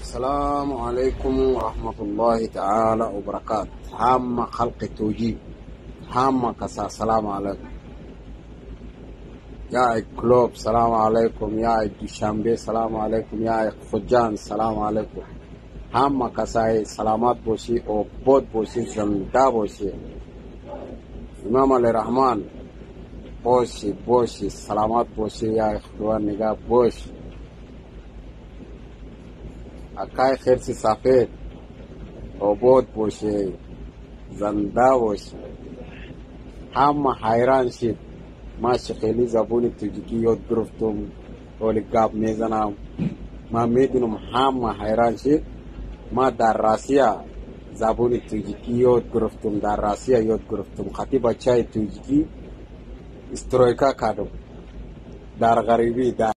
السلام عليكم ورحمة الله تعالى وبركاته. هام خلق توجيه هام كسا. السلام عليكم يا كلوب، السلام عليكم يا دوشنبه، السلام عليكم يا خجان، السلام عليكم. هام كسا سلامات بوشي او بود بوشي زنده بوشي. امام الرحمن بوشي سلامات بوشي يا اخوان نگاه بوش. اکای خرسی سفید عبود باشه، زنده باشه. همه حیران شد. ما خیلی زبون توجیکی یاد گرفتم، ولی گپ میزنم. ما میدونم همه حیران شد. ما در راسیا زبون توجیکی یاد گرفتم، در راسیا یاد گرفتم. خطی بچه توجیکی استرویکا کردم در غریبی.